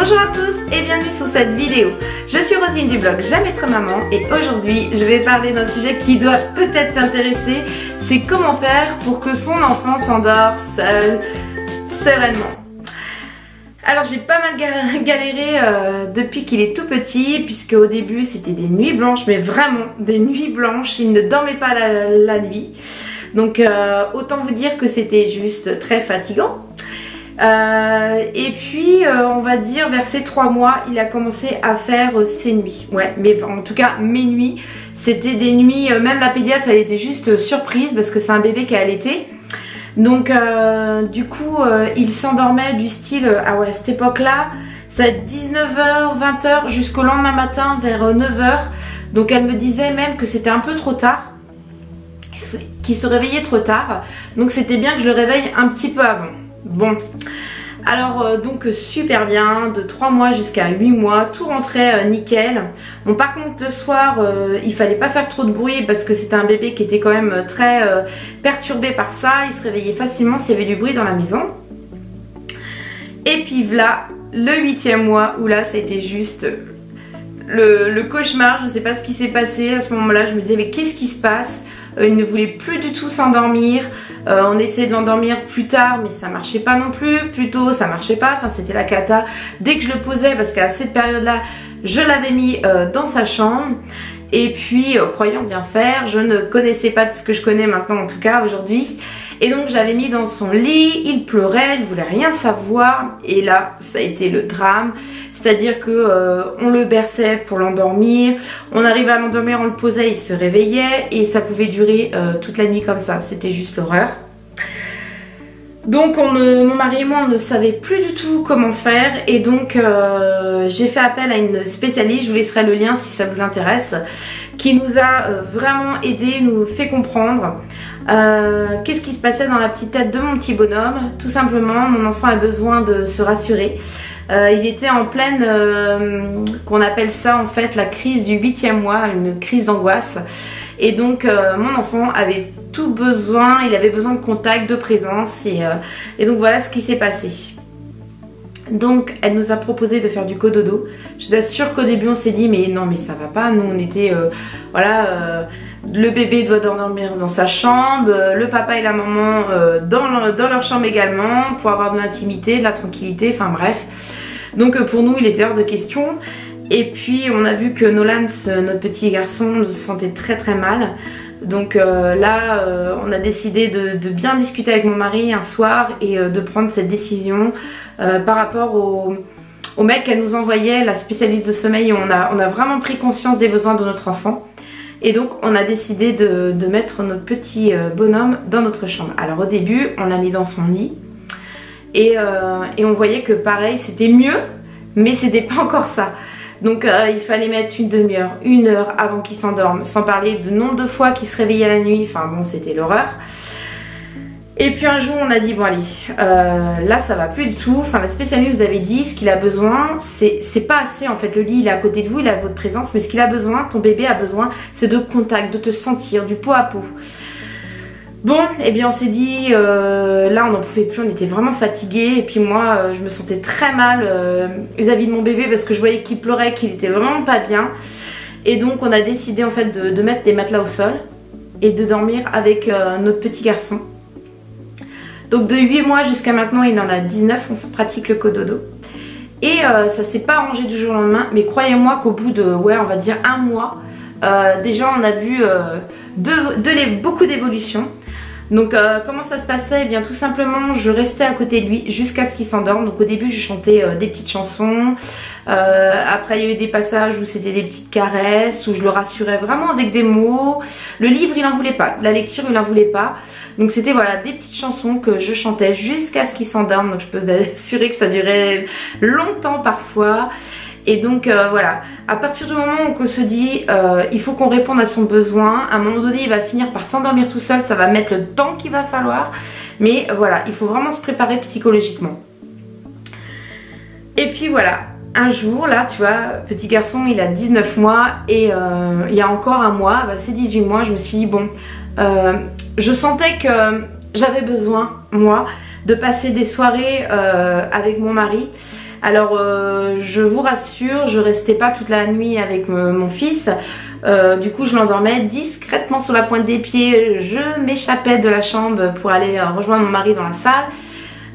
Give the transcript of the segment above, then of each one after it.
Bonjour à tous et bienvenue sur cette vidéo. Je suis Rosine du blog J'aime être maman et aujourd'hui je vais parler d'un sujet qui doit peut-être t'intéresser. C'est comment faire pour que son enfant s'endort seul, sereinement. Alors j'ai pas mal galéré depuis qu'il est tout petit, puisque au début c'était des nuits blanches, mais vraiment des nuits blanches, il ne dormait pas la nuit. Donc autant vous dire que c'était juste très fatigant. Et puis on va dire vers ses 3 mois il a commencé à faire ses nuits. Ouais, mais en tout cas mes nuits, c'était des nuits, même la pédiatre elle était juste surprise parce que c'est un bébé qui a allaité. Donc du coup il s'endormait du style, ah ouais, à cette époque là ça va être 19h, 20h jusqu'au lendemain matin vers 9h. Donc elle me disait même que c'était un peu trop tard, qu'il se réveillait trop tard, donc c'était bien que je le réveille un petit peu avant. Bon, alors donc super bien, de 3 mois jusqu'à 8 mois, tout rentrait nickel. Bon, par contre le soir il fallait pas faire trop de bruit parce que c'était un bébé qui était quand même très perturbé par ça. Il se réveillait facilement s'il y avait du bruit dans la maison. Et puis voilà le 8e mois où là ça a été juste le cauchemar. Je sais pas ce qui s'est passé à ce moment là, je me disais mais qu'est-ce qui se passe? Il ne voulait plus du tout s'endormir. On essayait de l'endormir plus tard, mais ça marchait pas non plus. Plus tôt, ça marchait pas. Enfin, c'était la cata. Dès que je le posais, parce qu'à cette période-là, je l'avais mis dans sa chambre. Et puis, croyant bien faire, je ne connaissais pas tout ce que je connais maintenant, en tout cas aujourd'hui. Et donc, je l'avais mis dans son lit. Il pleurait, il voulait rien savoir. Et là, ça a été le drame. C'est-à-dire que on le berçait pour l'endormir, on arrivait à l'endormir, on le posait, il se réveillait et ça pouvait durer toute la nuit comme ça. C'était juste l'horreur. Donc mon mari et moi on ne savait plus du tout comment faire et donc j'ai fait appel à une spécialiste, je vous laisserai le lien si ça vous intéresse, qui nous a vraiment aidé, nous fait comprendre qu'est-ce qui se passait dans la petite tête de mon petit bonhomme. Tout simplement, mon enfant a besoin de se rassurer. Il était en pleine, qu'on appelle ça en fait la crise du 8e mois, une crise d'angoisse. Et donc mon enfant avait tout besoin, il avait besoin de contact, de présence. Et donc voilà ce qui s'est passé. Donc elle nous a proposé de faire du cododo. Je vous assure qu'au début on s'est dit mais non mais ça va pas. Nous on était, voilà, le bébé doit dormir dans sa chambre, le papa et la maman dans leur chambre également pour avoir de l'intimité, de la tranquillité, enfin bref. Donc pour nous il était hors de question. Et puis on a vu que Nolan, notre petit garçon, se sentait très très mal. Donc là on a décidé de bien discuter avec mon mari un soir et de prendre cette décision par rapport au mec qu'elle nous envoyait, la spécialiste de sommeil. On a vraiment pris conscience des besoins de notre enfant. Et donc on a décidé de mettre notre petit bonhomme dans notre chambre. Alors au début on l'a mis dans son lit et on voyait que pareil c'était mieux, mais c'était pas encore ça. Donc il fallait mettre une demi-heure, 1 heure avant qu'il s'endorme, sans parler du nombre de fois qu'il se réveillait la nuit. Enfin bon, c'était l'horreur. Et puis un jour on a dit bon allez, là ça va plus du tout. Enfin la spécialiste nous avait dit ce qu'il a besoin, c'est pas assez en fait. Le lit il est à côté de vous, il a votre présence, mais ce qu'il a besoin, ton bébé a besoin, c'est de contact, de te sentir, du peau à peau. Bon, et bien on s'est dit, là on n'en pouvait plus, on était vraiment fatigués. Et puis moi je me sentais très mal vis-à-vis de mon bébé parce que je voyais qu'il pleurait, qu'il était vraiment pas bien. Et donc on a décidé en fait de mettre des matelas au sol et de dormir avec notre petit garçon. Donc de 8 mois jusqu'à maintenant il en a 19, on pratique le cododo. Et ça s'est pas arrangé du jour au lendemain, mais croyez-moi qu'au bout de, ouais on va dire 1 mois, déjà on a vu beaucoup d'évolution. Donc comment ça se passait? Eh bien tout simplement je restais à côté de lui jusqu'à ce qu'il s'endorme. Donc au début je chantais des petites chansons, après il y a eu des passages où c'était des petites caresses, où je le rassurais vraiment avec des mots. Le livre il en voulait pas, la lecture il en voulait pas. Donc c'était voilà des petites chansons que je chantais jusqu'à ce qu'il s'endorme. Donc je peux vous assurer que ça durait longtemps parfois. Et donc voilà, à partir du moment où on se dit il faut qu'on réponde à son besoin, à un moment donné il va finir par s'endormir tout seul, ça va mettre le temps qu'il va falloir, mais voilà, il faut vraiment se préparer psychologiquement. Et puis voilà, un jour là tu vois, petit garçon il a 19 mois et il y a encore 1 mois, bah, c'est 18 mois, je me suis dit bon, je sentais que j'avais besoin moi de passer des soirées avec mon mari. Alors je vous rassure, je restais pas toute la nuit avec mon fils. Du coup je l'endormais discrètement sur la pointe des pieds. Je m'échappais de la chambre pour aller rejoindre mon mari dans la salle.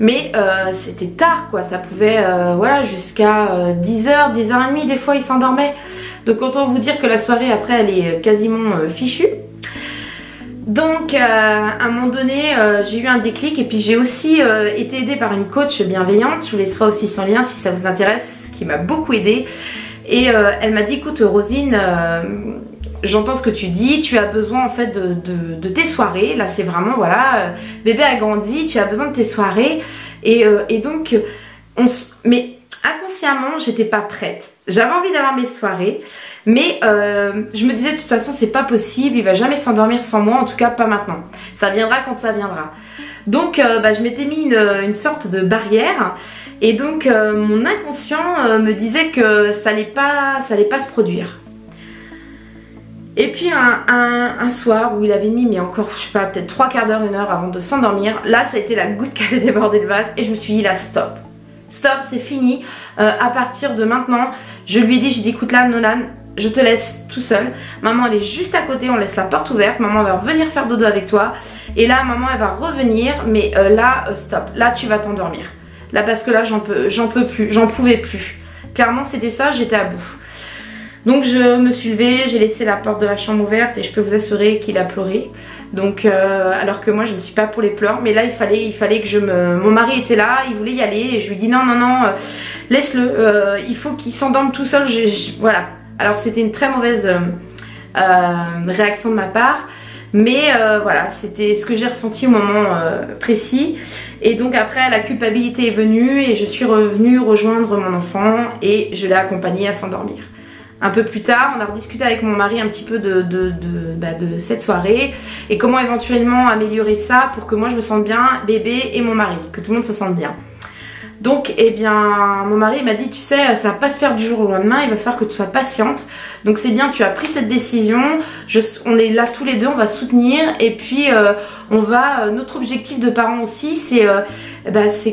Mais c'était tard quoi, ça pouvait voilà, jusqu'à 10h, 10h30 des fois il s'endormait. Donc autant vous dire que la soirée après elle est quasiment fichue. Donc à un moment donné j'ai eu un déclic et puis j'ai aussi été aidée par une coach bienveillante. Je vous laisserai aussi son lien si ça vous intéresse, qui m'a beaucoup aidée. Et elle m'a dit écoute Rosine, j'entends ce que tu dis, tu as besoin en fait de tes soirées. Là c'est vraiment voilà, bébé a grandi, tu as besoin de tes soirées. Et donc mais inconsciemment j'étais pas prête. J'avais envie d'avoir mes soirées, mais je me disais de toute façon c'est pas possible, il va jamais s'endormir sans moi, en tout cas pas maintenant. Ça viendra quand ça viendra. Donc je m'étais mis une sorte de barrière. Et donc mon inconscient me disait que ça allait pas se produire. Et puis un soir où il avait mis mais encore je sais pas peut-être 3 quarts d'heure, 1 heure avant de s'endormir, là ça a été la goutte qui avait débordé le vase et je me suis dit là stop, c'est fini. À partir de maintenant je lui ai dit, j'ai dit écoute là Nolan, je te laisse tout seul, maman elle est juste à côté, on laisse la porte ouverte, maman va revenir faire dodo avec toi et là maman elle va revenir mais là stop, là tu vas t'endormir. Là parce que là j'en pouvais plus. Clairement c'était ça, j'étais à bout. Donc je me suis levée, j'ai laissé la porte de la chambre ouverte et je peux vous assurer qu'il a pleuré. Donc alors que moi je ne suis pas pour les pleurs, mais là il fallait que mon mari était là, il voulait y aller et je lui dis non laisse-le, il faut qu'il s'endorme tout seul. Voilà. Alors c'était une très mauvaise réaction de ma part. Mais voilà, c'était ce que j'ai ressenti au moment précis. Et donc après, la culpabilité est venue et je suis revenue rejoindre mon enfant et je l'ai accompagné à s'endormir. Un peu plus tard, on a rediscuté avec mon mari un petit peu de cette soirée et comment éventuellement améliorer ça pour que moi je me sente bien, bébé et mon mari, que tout le monde se sente bien. Donc, eh bien, mon mari m'a dit, tu sais, ça va pas se faire du jour au lendemain, il va falloir que tu sois patiente. Donc, c'est bien, tu as pris cette décision, on est là tous les deux, on va soutenir. Et puis, notre objectif de parents aussi, c'est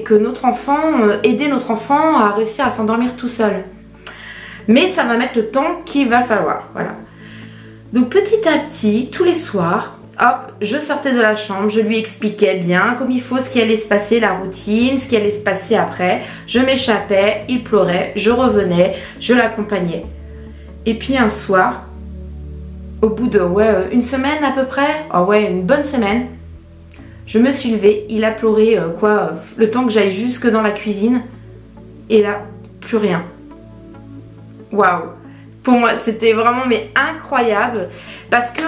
que notre enfant, aider notre enfant à réussir à s'endormir tout seul. Mais ça va mettre le temps qu'il va falloir, voilà. Donc, petit à petit, tous les soirs, hop, je sortais de la chambre, je lui expliquais bien comme il faut ce qui allait se passer, la routine, ce qui allait se passer après. Je m'échappais, il pleurait, je revenais, je l'accompagnais. Et puis un soir, au bout de une semaine à peu près, une bonne semaine, je me suis levée, il a pleuré le temps que j'aille jusque dans la cuisine. Et là, plus rien. Waouh! Pour moi, c'était vraiment incroyable parce que...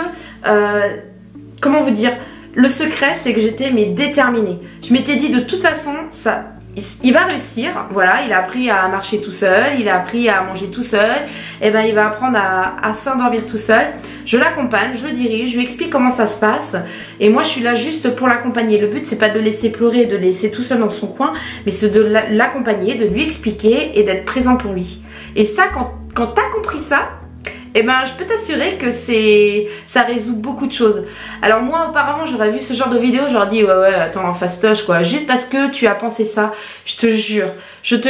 comment vous dire, le secret c'est que j'étais déterminée. Je m'étais dit de toute façon il va réussir, voilà, il a appris à marcher tout seul, il a appris à manger tout seul, et ben il va apprendre à s'endormir tout seul. Je l'accompagne, je le dirige, je lui explique comment ça se passe et moi je suis là juste pour l'accompagner. Le but c'est pas de le laisser pleurer, de le laisser tout seul dans son coin, mais c'est de l'accompagner, de lui expliquer et d'être présent pour lui. Et ça quand t'as compris ça, eh ben, je peux t'assurer que ça résout beaucoup de choses. Alors moi, auparavant, j'aurais vu ce genre de vidéo, j'aurais dit ouais, attends, fastoche quoi, juste parce que tu as pensé ça, je te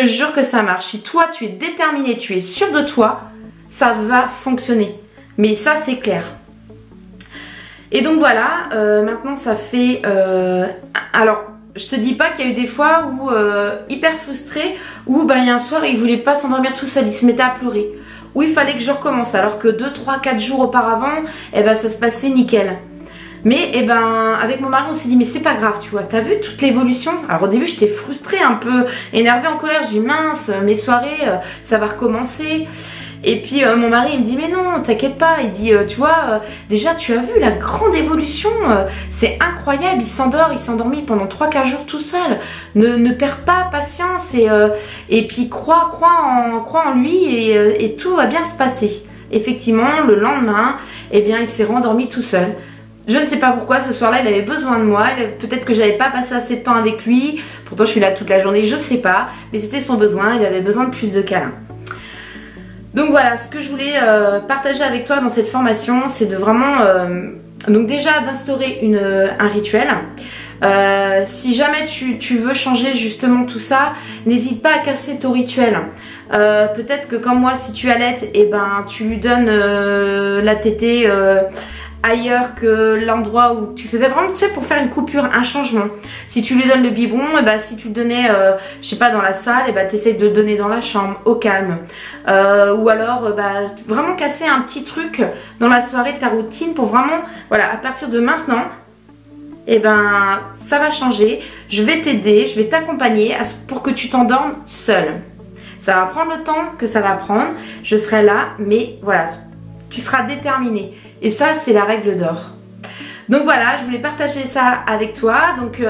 jure que ça marche. Si toi, tu es déterminé, tu es sûr de toi, ça va fonctionner. Mais ça, c'est clair. Et donc voilà, maintenant ça fait... alors, je te dis pas qu'il y a eu des fois où, hyper frustré, où il y a un soir, il voulait pas s'endormir tout seul, il se mettait à pleurer. Où il fallait que je recommence alors que 2, 3, 4 jours auparavant, ça se passait nickel. Mais avec mon mari on s'est dit mais c'est pas grave, tu vois, t'as vu toute l'évolution. Alors au début j'étais frustrée, un peu énervée, en colère, j'ai dit mince, mes soirées ça va recommencer. Et puis mon mari il me dit mais non t'inquiète pas, il dit tu vois déjà tu as vu la grande évolution, c'est incroyable, il s'est endormi pendant 3-4 jours tout seul, ne perds pas patience et puis crois en lui et tout va bien se passer. Effectivement le lendemain il s'est rendormi tout seul. Je ne sais pas pourquoi, ce soir-là, il avait besoin de moi. Peut-être que j'avais pas passé assez de temps avec lui. Pourtant, je suis là toute la journée, je sais pas. Mais c'était son besoin, il avait besoin de plus de câlins. Donc voilà, ce que je voulais partager avec toi dans cette formation, c'est de vraiment... donc déjà d'instaurer un rituel. Si jamais tu veux changer justement tout ça, n'hésite pas à casser ton rituel. Peut-être que comme moi, si tu allaites, et ben tu lui donnes la tétée ailleurs que l'endroit où tu faisais, vraiment, tu sais, pour faire une coupure, un changement. Si tu lui donnes le biberon, et ben si tu le donnais, je sais pas, dans la salle, et ben t'essayes de le donner dans la chambre, au calme. Ou alors, vraiment casser un petit truc dans la soirée de ta routine pour vraiment, voilà, à partir de maintenant, et ben ça va changer. Je vais t'aider, je vais t'accompagner pour que tu t'endormes seule. Ça va prendre le temps que ça va prendre, je serai là, mais voilà, tu seras déterminée. Et ça, c'est la règle d'or. Donc voilà, je voulais partager ça avec toi. Donc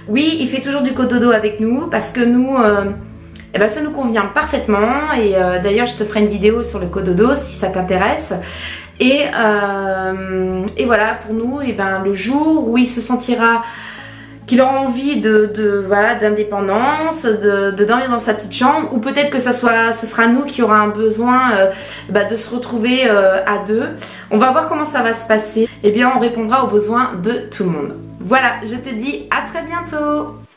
oui, il fait toujours du cododo avec nous parce que nous, ça nous convient parfaitement. Et d'ailleurs, je te ferai une vidéo sur le cododo si ça t'intéresse. Et voilà, pour nous, le jour où il se sentira qu'il aura envie d'indépendance, de dormir dans sa petite chambre, ou peut-être que ce sera nous qui aura un besoin de se retrouver à deux. On va voir comment ça va se passer. Eh bien, on répondra aux besoins de tout le monde. Voilà, je te dis à très bientôt.